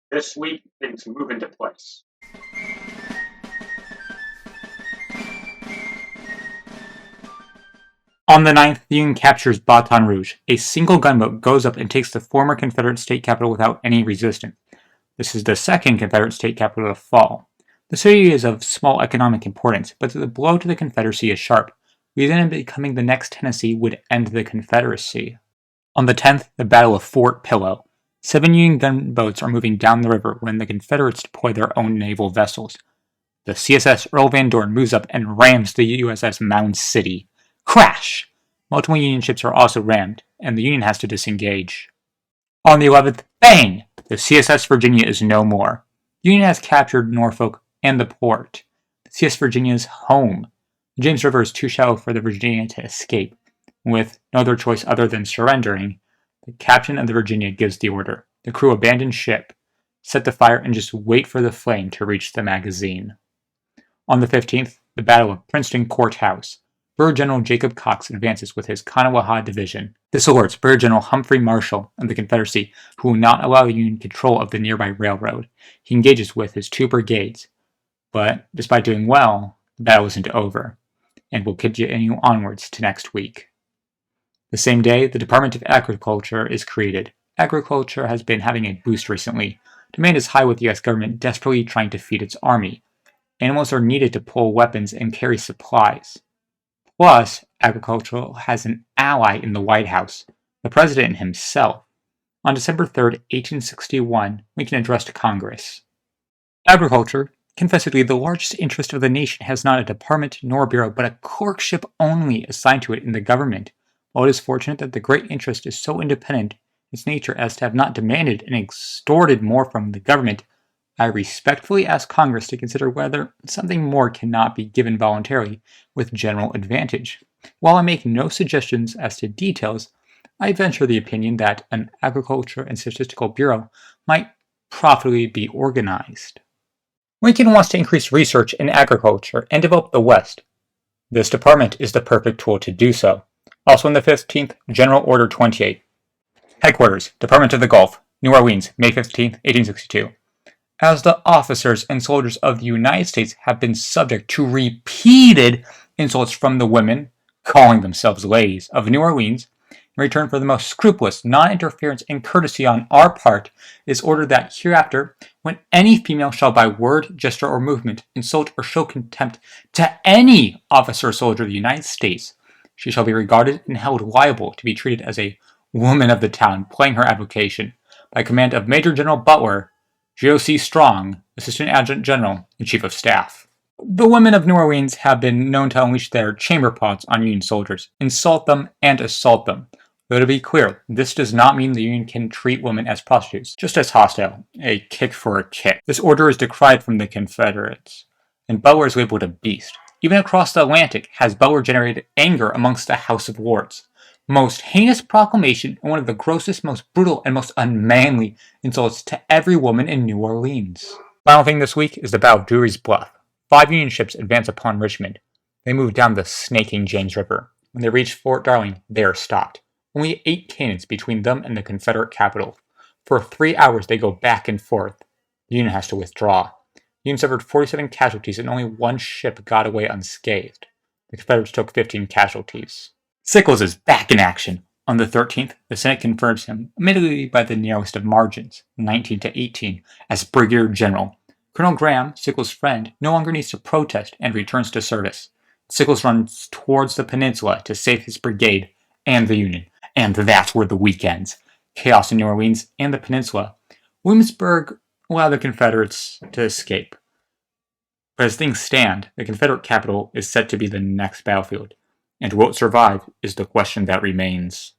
This week, things move into place. On the 9th, the Union captures Baton Rouge. A single gunboat goes up and takes the former Confederate state capital without any resistance. This is the second Confederate state capital to fall. The city is of small economic importance, but the blow to the Confederacy is sharp. Louisiana becoming the next Tennessee would end the Confederacy. On the 10th, the Battle of Fort Pillow. 7 Union gunboats are moving down the river when the Confederates deploy their own naval vessels. The CSS Earl Van Dorn moves up and rams the USS Mound City. Crash! Multiple Union ships are also rammed, and the Union has to disengage. On the 11th, bang! The CSS Virginia is no more. The Union has captured Norfolk and the port. The CSS Virginia is home. The James River is too shallow for the Virginia to escape. With no other choice other than surrendering, the captain of the Virginia gives the order. The crew abandon ship, set the fire, and just wait for the flame to reach the magazine. On the 15th, the Battle of Princeton Courthouse. Brigadier General Jacob Cox advances with his Kanawha Division. This alerts Brigadier General Humphrey Marshall of the Confederacy, who will not allow the Union control of the nearby railroad. He engages with his 2 brigades, but despite doing well, the battle isn't over, and will continue onwards to next week. The same day, the Department of Agriculture is created. Agriculture has been having a boost recently. Demand is high with the U.S. government desperately trying to feed its army. Animals are needed to pull weapons and carry supplies. Plus, agriculture has an ally in the White House, the President himself. On December 3, 1861, Lincoln addressed Congress. Agriculture, confessedly the largest interest of the nation, has not a department nor a bureau, but a clerkship only assigned to it in the government. While it is fortunate that the great interest is so independent in its nature as to have not demanded and extorted more from the government, I respectfully ask Congress to consider whether something more cannot be given voluntarily with general advantage. While I make no suggestions as to details, I venture the opinion that an Agriculture and Statistical Bureau might profitably be organized. Lincoln wants to increase research in agriculture and develop the West. This department is the perfect tool to do so. Also on the 15th, General Order 28. Headquarters, Department of the Gulf, New Orleans, May 15, 1862. As the officers and soldiers of the United States have been subject to repeated insults from the women, calling themselves ladies, of New Orleans, in return for the most scrupulous non-interference and courtesy on our part, it is ordered that hereafter, when any female shall by word, gesture, or movement insult or show contempt to any officer or soldier of the United States, she shall be regarded and held liable to be treated as a woman of the town playing her avocation, by command of Major General Butler, G.O.C. Strong, Assistant Adjutant General and Chief of Staff. The women of New Orleans have been known to unleash their chamber pots on Union soldiers, insult them, and assault them. Though to be clear, this does not mean the Union can treat women as prostitutes, just as hostile, a kick for a kick. This order is decried from the Confederates, and Butler is labeled a beast. Even across the Atlantic has Butler generated anger amongst the House of Lords. Most heinous proclamation and one of the grossest, most brutal, and most unmanly insults to every woman in New Orleans. Final thing this week is the Battle of Drury's Bluff. 5 Union ships advance upon Richmond. They move down the snaking James River. When they reach Fort Darling, they are stopped. Only 8 cannons between them and the Confederate capital. For 3 hours they go back and forth. The Union has to withdraw. The Union suffered 47 casualties and only 1 ship got away unscathed. The Confederates took 15 casualties. Sickles is back in action. On the 13th, the Senate confirms him, admittedly by the narrowest of margins, 19 to 18, as Brigadier General. Colonel Graham, Sickles' friend, no longer needs to protest and returns to service. Sickles runs towards the peninsula to save his brigade and the Union. And that's where the week ends. Chaos in New Orleans and the peninsula. Williamsburg allowed the Confederates to escape. But as things stand, the Confederate capital is set to be the next battlefield. And will it survive is the question that remains.